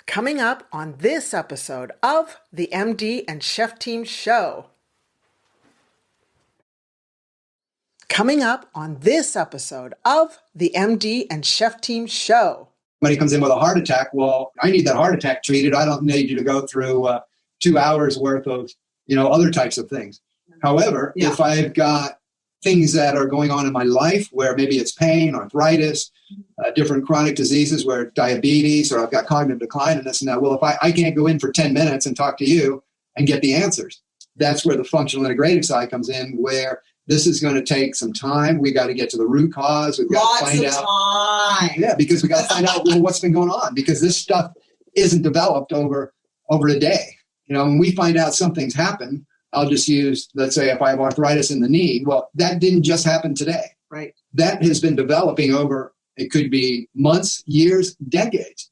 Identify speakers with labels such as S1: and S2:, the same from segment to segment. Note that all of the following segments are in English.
S1: Coming up on this episode of the MD and Chef Team Show. Coming up on this episode of the MD and Chef Team Show.
S2: Somebody comes in with a heart attack. Well, I need that heart attack treated. I don't need you to go through 2 hours worth of, other types of things. However, if I've got things that are going on in my life where maybe it's pain, arthritis, different chronic diseases where diabetes, or I've got cognitive decline and this and that. Well, if I can't go in for 10 minutes and talk to you and get the answers, that's where the functional integrative side comes in, where this is going to take some time. We got to get to the root cause. We've got to find out.
S1: Time.
S2: Yeah, because we got to find out what's been going on, because this stuff isn't developed over a day. When we find out something's happened, I'll just use, let's say if I have arthritis in the knee, well, that didn't just happen today.
S1: Right.
S2: That has been developing over, it could be months, years, decades.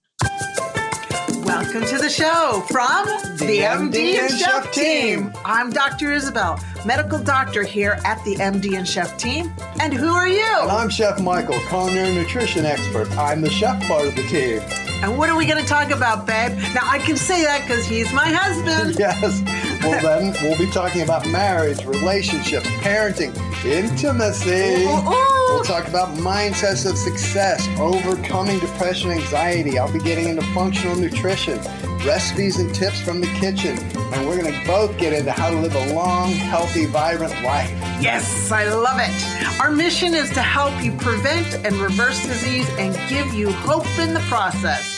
S1: Welcome to the show from the MD and Chef Team. I'm Dr. Isabel, medical doctor here at the MD and Chef Team. And who are you?
S3: And I'm Chef Michael, culinary nutrition expert. I'm the chef part of the team.
S1: And what are we going to talk about, babe? Now, I can say that because he's my husband.
S3: Yes. Well, then we'll be talking about marriage, relationships, parenting, intimacy. We'll talk about mindsets of success, overcoming depression, anxiety. I'll be getting into functional nutrition, recipes and tips from the kitchen. And we're going to both get into how to live a long, healthy, vibrant life.
S1: Yes, I love it. Our mission is to help you prevent and reverse disease and give you hope in the process.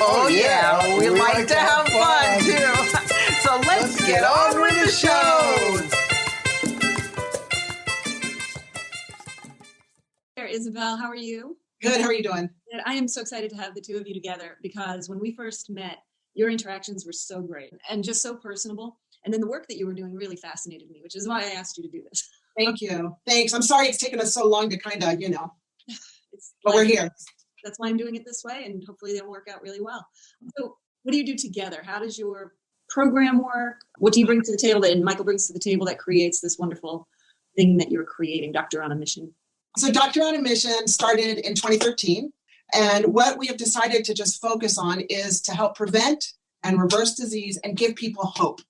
S1: Oh yeah, we like to have fun too. So let's get on with the show.
S4: There, Isabel, how are you?
S1: Good, how are you doing?
S4: Good. I am so excited to have the two of you together because when we first met, your interactions were so great and just so personable. And then the work that you were doing really fascinated me, which is why I asked you to do this.
S1: Thank you. Thanks. I'm sorry it's taken us so long to kind of, but we're here.
S4: That's why I'm doing it this way, and hopefully they'll work out really well. So what do you do together? How does your program work? What do you bring to the table that Michael brings to the table that creates this wonderful thing that you're creating, Doctor on a Mission?
S5: So Doctor on a Mission started in 2013. And what we have decided to just focus on is to help prevent and reverse disease and give people hope.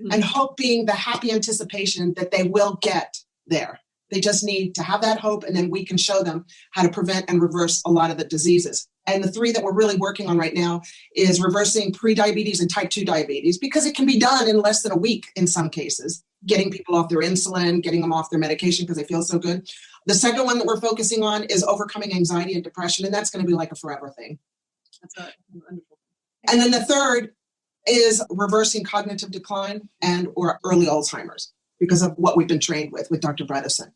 S5: Mm-hmm. And hope being the happy anticipation that they will get there. They just need to have that hope, and then we can show them how to prevent and reverse a lot of the diseases. And the 3 that we're really working on right now is reversing prediabetes and type 2 diabetes, because it can be done in less than a week in some cases, getting people off their insulin, getting them off their medication because they feel so good. The second one that we're focusing on is overcoming anxiety and depression, and that's going to be like a forever thing.
S4: That's wonderful.
S5: And then the third is reversing cognitive decline and or early Alzheimer's, because of what we've been trained with Dr. Bredesen.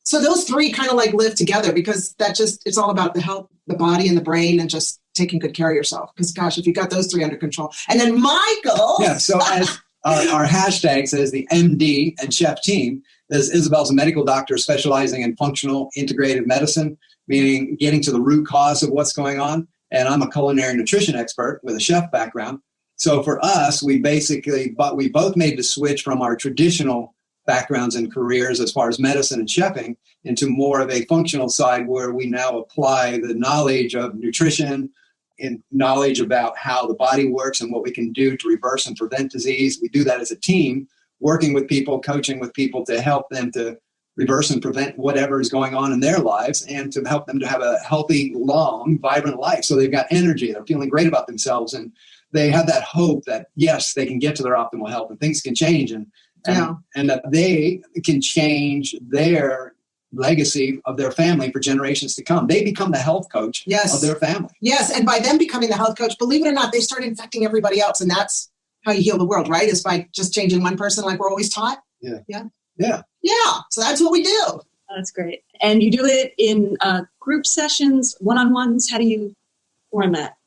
S5: So those 3 kind of like live together, because it's all about the health, the body and the brain, and just taking good care of yourself. Because gosh, if you got those 3 under control. And then Michael.
S2: Yeah, so as our hashtag says, the MD and Chef Team, Isabel's a medical doctor specializing in functional integrative medicine, meaning getting to the root cause of what's going on. And I'm a culinary nutrition expert with a chef background. So for us, we both made the switch from our traditional backgrounds and careers as far as medicine and chefing into more of a functional side, where we now apply the knowledge of nutrition and knowledge about how the body works and what we can do to reverse and prevent disease. We do that as a team, working with people, coaching with people to help them to reverse and prevent whatever is going on in their lives, and to help them to have a healthy, long, vibrant life. So they've got energy, they're feeling great about themselves, and they have that hope that, yes, they can get to their optimal health and things can change, and that they can change their legacy of their family for generations to come. They become the health coach of their family.
S5: Yes, and by them becoming the health coach, believe it or not, they start infecting everybody else, and that's how you heal the world, right? Is by just changing one person like we're always taught.
S2: Yeah.
S5: So that's what we do.
S4: Oh, that's great. And you do it in group sessions, one-on-ones. How do you form that?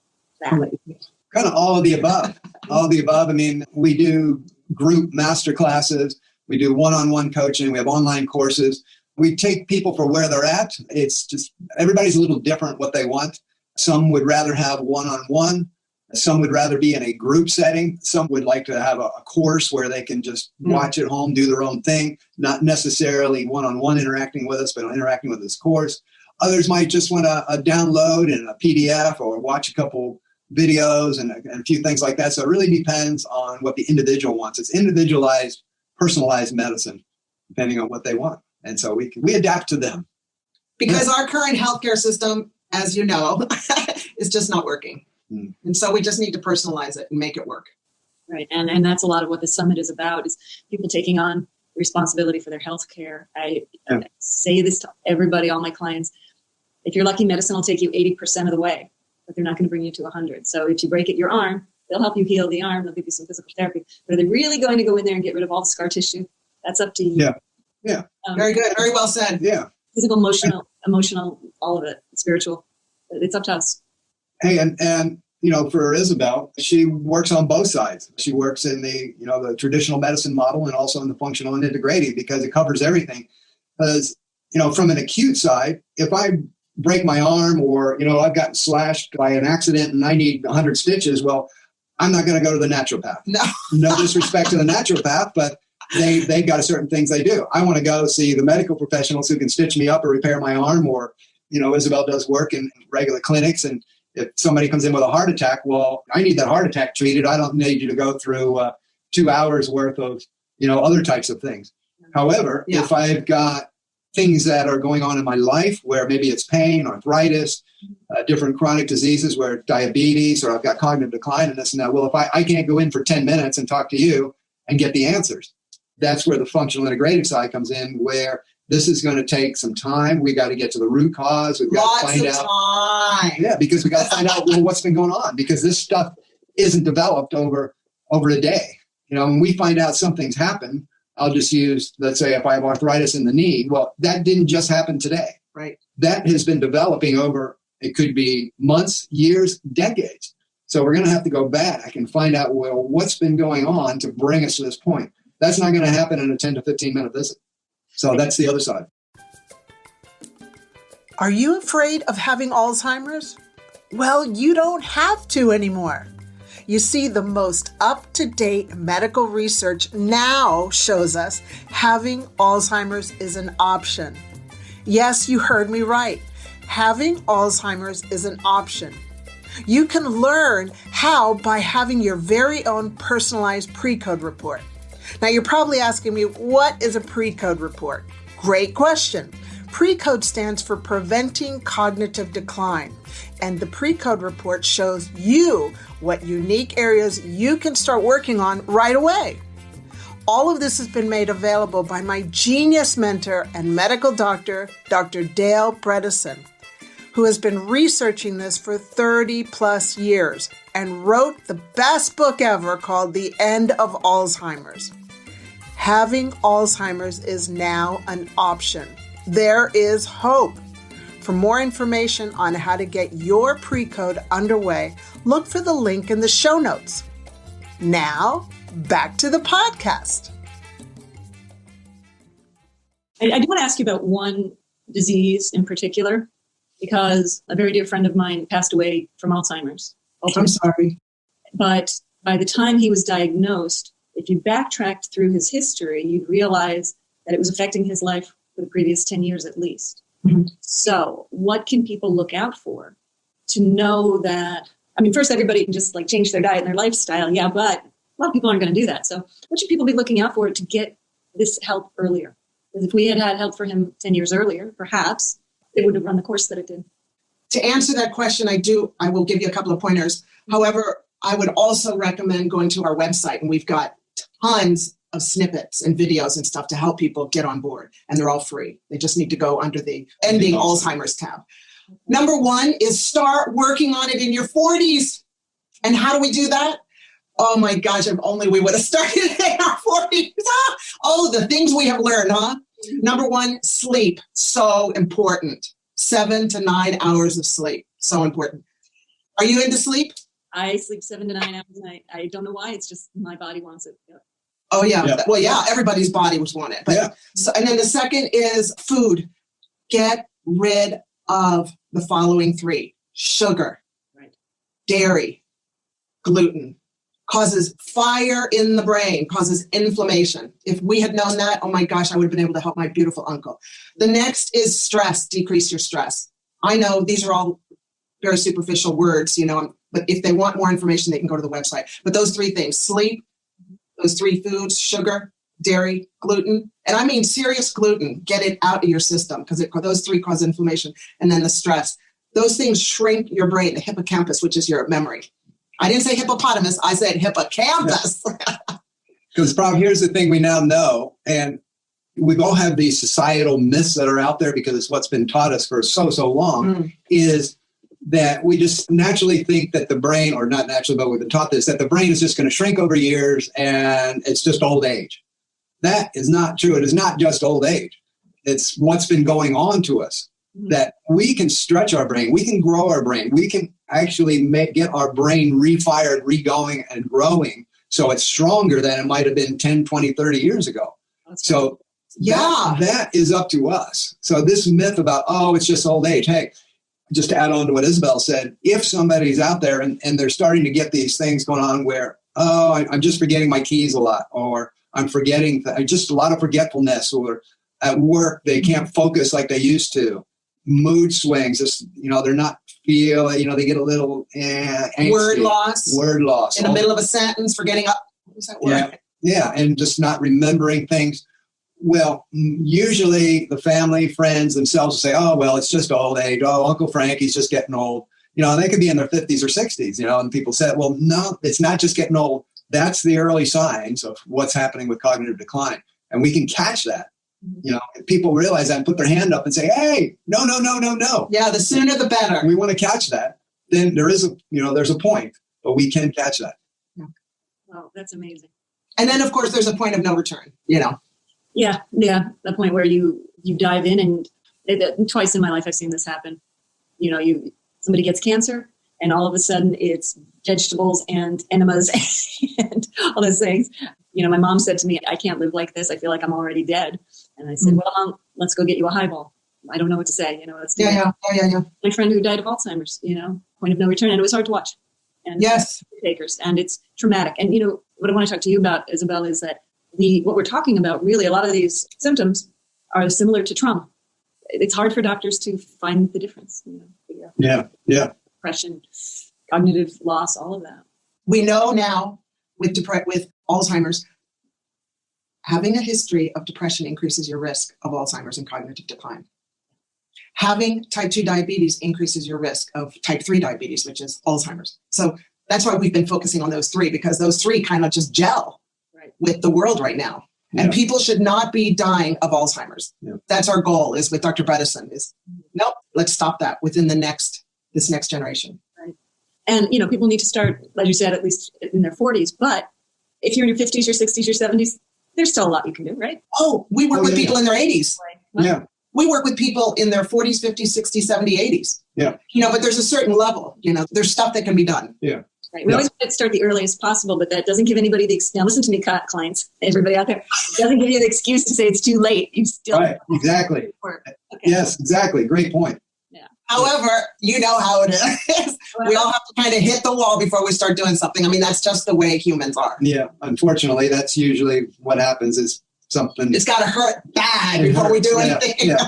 S2: Kind of all of the above. All of the above. I mean, we do group master classes. We do one-on-one coaching. We have online courses. We take people for where they're at. It's just everybody's a little different what they want. Some would rather have one-on-one. Some would rather be in a group setting. Some would like to have a course where they can just watch at home, do their own thing, not necessarily one-on-one interacting with us, but interacting with this course. Others might just want to download in a PDF or watch a couple videos and a few things like that. So it really depends on what the individual wants. It's individualized, personalized medicine, depending on what they want. And so we adapt to them.
S5: Because our current healthcare system, as you know, is just not working. And so we just need to personalize it and make it work.
S4: Right. And that's a lot of what the summit is about, is people taking on responsibility for their health care. I say this to everybody, all my clients. If you're lucky, medicine will take you 80% of the way, but they're not going to bring you to 100. So if you break your arm, they'll help you heal the arm. They'll give you some physical therapy. But are they really going to go in there and get rid of all the scar tissue? That's up to you.
S2: Yeah.
S5: Very good. Very well said.
S2: Yeah.
S4: Physical, emotional, all of it, spiritual. It's up to us.
S2: Hey, and for Isabel, she works on both sides. She works in the traditional medicine model and also in the functional and integrative, because it covers everything. Because, from an acute side, if I break my arm or, I've gotten slashed by an accident and I need 100 stitches, well, I'm not going to go to the naturopath. No disrespect to the naturopath, but they got certain things they do. I want to go see the medical professionals who can stitch me up or repair my arm, or, Isabel does work in regular clinics. And if somebody comes in with a heart attack, well, I need that heart attack treated. I don't need you to go through 2 hours worth of, other types of things. However, if I've got things that are going on in my life where maybe it's pain, arthritis, different chronic diseases where diabetes, or I've got cognitive decline and this and that. Well, if I can't go in for 10 minutes and talk to you and get the answers, that's where the functional integrative side comes in, where this is going to take some time. We got to get to the root cause. We've got to find out.
S5: Time.
S2: Yeah, because we got to find out what's been going on, because this stuff isn't developed over a day. When we find out something's happened, I'll just use, let's say if I have arthritis in the knee, well, that didn't just happen today.
S5: Right.
S2: That has been developing over, it could be months, years, decades. So we're going to have to go back and find out, well, what's been going on to bring us to this point. That's not going to happen in a 10 to 15 minute visit. So that's the other side.
S1: Are you afraid of having Alzheimer's? Well, you don't have to anymore. You see, the most up-to-date medical research now shows us having Alzheimer's is an option. Yes, you heard me right. Having Alzheimer's is an option. You can learn how by having your very own personalized pre-code report. Now, you're probably asking me, what is a pre-code report? Great question. Pre-code stands for Preventing Cognitive Decline, and the pre-code report shows you what unique areas you can start working on right away. All of this has been made available by my genius mentor and medical doctor, Dr. Dale Bredesen, who has been researching this for 30 plus years and wrote the best book ever called The End of Alzheimer's. Having Alzheimer's is now an option. There is hope. For more information on how to get your pre-code underway, look for the link in the show notes. Now, back to the podcast.
S4: I do want to ask you about one disease in particular, because a very dear friend of mine passed away from Alzheimer's.
S5: I'm sorry.
S4: But by the time he was diagnosed, if you backtracked through his history, you'd realize that it was affecting his life for the previous 10 years at least. Mm-hmm. So what can people look out for to know that? I mean, first, everybody can just change their diet and their lifestyle. Yeah, but a lot of people aren't going to do that. So what should people be looking out for to get this help earlier? Because if we had had help for him 10 years earlier, perhaps it would have run the course that it did.
S5: To answer that question, I will give you a couple of pointers. However, I would also recommend going to our website, and we've got tons of snippets and videos and stuff to help people get on board, and they're all free. They just need to go under the Ending Alzheimer's tab. Number one is start working on it in your 40s. And how do we do that? Oh my gosh, if only we would have started in our 40s. Oh, the things we have learned, huh? Number one, sleep. So important. 7 to 9 hours of sleep. So important. Are you into sleep?
S4: I sleep 7 to 9 hours a night. I don't know why. It's just my body wants it. Yep.
S5: Oh, yeah. Well, yeah, everybody's body would want it. But, and then the second is food. Get rid of the following 3. Sugar, dairy, gluten. Causes fire in the brain, causes inflammation. If we had known that, oh my gosh, I would have been able to help my beautiful uncle. The next is stress. Decrease your stress. I know these are all very superficial words, but if they want more information, they can go to the website. But those three things, sleep, those three foods, sugar, dairy, gluten, and I mean serious gluten, get it out of your system because those three cause inflammation. And then the stress. Those things shrink your brain, the hippocampus, which is your memory. I didn't say hippopotamus, I said hippocampus.
S2: Because here's the thing we now know, and we all have these societal myths that are out there because it's what's been taught us for so long, is that we just naturally think that the brain, or not naturally, but we've been taught this, that the brain is just going to shrink over years and it's just old age. That is not true. It is not just old age. It's what's been going on to us, that we can stretch our brain. We can grow our brain. We can actually get our brain refired, regoing, and growing so it's stronger than it might have been 10, 20, 30 years ago. So that is up to us. So this myth about, it's just old age. Hey, just to add on to what Isabel said, if somebody's out there and they're starting to get these things going on where, I'm just forgetting my keys a lot, or I'm forgetting, just a lot of forgetfulness, or at work, they can't focus like they used to. Mood swings, just, they're not feeling, they get a little angsty.
S5: Word loss. In the middle of a sentence, forgetting what was that word?
S2: Yeah, and just not remembering things. Well, usually the family, friends themselves will say, it's just old age. Oh, Uncle Frank, he's just getting old. And they could be in their 50s or 60s, and people say, well, no, it's not just getting old. That's the early signs of what's happening with cognitive decline. And we can catch that. If people realize that and put their hand up and say, hey, no.
S5: Yeah, the sooner the better.
S2: We want to catch that. Then there's a point, but we can catch that.
S4: Wow, that's amazing.
S5: And then, of course, there's a point of no return,
S4: Yeah, the point where you dive in, and twice in my life I've seen this happen. Somebody gets cancer, and all of a sudden it's vegetables and enemas and all those things. My mom said to me, I can't live like this. I feel like I'm already dead. And I said, well, Mom, let's go get you a highball. I don't know what to say. Let's do it.
S5: Yeah.
S4: My friend who died of Alzheimer's, point of no return. And it was hard to watch. And
S5: yes.
S4: Takers, and it's traumatic. And, what I want to talk to you about, Isabel, is that what we're talking about, really, a lot of these symptoms are similar to trauma. It's hard for doctors to find the difference.
S2: Yeah.
S4: Depression, cognitive loss, all of that.
S5: We know now with Alzheimer's, having a history of depression increases your risk of Alzheimer's and cognitive decline. Having type 2 diabetes increases your risk of type 3 diabetes, which is Alzheimer's. So that's why we've been focusing on those three, because those three kind of just gel with the world right now. And people should not be dying of Alzheimer's. Yeah. That's our goal, is with Dr. Bredesen, is let's stop that within this next generation.
S4: Right. And, people need to start, like you said, at least in their 40s. But if you're in your 50s, your 60s, your 70s, there's still a lot you can do, right?
S5: Oh, we work with people in their 80s.
S4: Right.
S2: Yeah.
S5: We work with people in their 40s, 50s, 60s, 70s, 80s.
S2: Yeah.
S5: But there's a certain level, there's stuff that can be done.
S2: Yeah.
S4: Right. We always want to start the earliest possible, but that doesn't give anybody now listen to me, clients, everybody out there, it doesn't give you the excuse to say it's too late. You still
S2: exactly.
S4: work. Okay.
S2: Yes, exactly. Great point.
S4: Yeah.
S5: However, you know how it is. We all have to kind of hit the wall before we start doing something. I mean, that's just the way humans are.
S2: Yeah. Unfortunately, that's usually what happens, is something.
S5: It's got to hurt bad before we do anything.
S2: Yeah.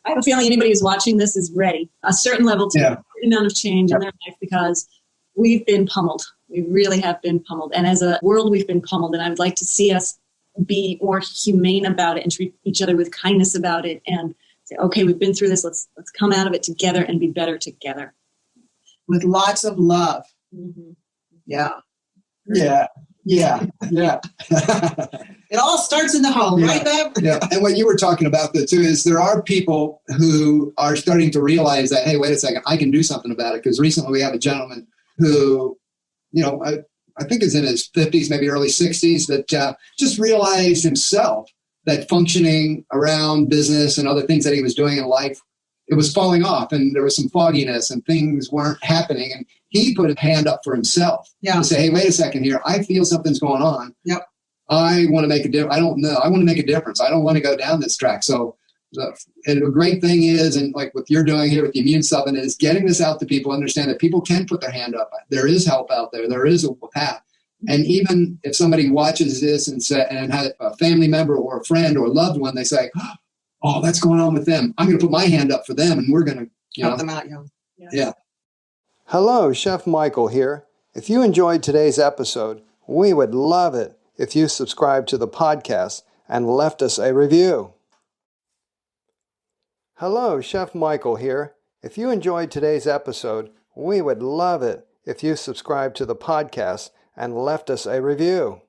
S4: I have a feeling anybody who's watching this is ready, a certain level to a certain amount of change in their life, because we've been pummeled. We really have been pummeled. And as a world, we've been pummeled. And I would like to see us be more humane about it and treat each other with kindness about it and say, okay, we've been through this. Let's come out of it together and be better together.
S5: With lots of love.
S4: Mm-hmm.
S5: Yeah.
S2: Yeah.
S5: It all starts in the home, right, Bev?
S2: Yeah. And what you were talking about, though, too, is there are people who are starting to realize that, hey, wait a second, I can do something about it. Because recently we have a gentleman who, I think is in his 50s, maybe early 60s, that just realized himself that functioning around business and other things that he was doing in life, it was falling off, and there was some fogginess and things weren't happening. And he put a hand up for himself to say, hey, wait a second here. I feel something's going on.
S5: Yep.
S2: I want to make a difference. I don't know. I want to make a difference. I don't want to go down this track. So and the great thing is, and like what you're doing here with the Immune Summit, is getting this out to people, understand that people can put their hand up. There is help out there. There is a path. And even if somebody watches this and has a family member or a friend or a loved one, they say, oh, that's going on with them. I'm going to put my hand up for them, and we're going to
S5: help them out.
S2: Yeah.
S3: Hello, Chef Michael here. If you enjoyed today's episode, we would love it if you subscribed to the podcast and left us a review. Hello, Chef Michael here. If you enjoyed today's episode, we would love it if you subscribed to the podcast and left us a review.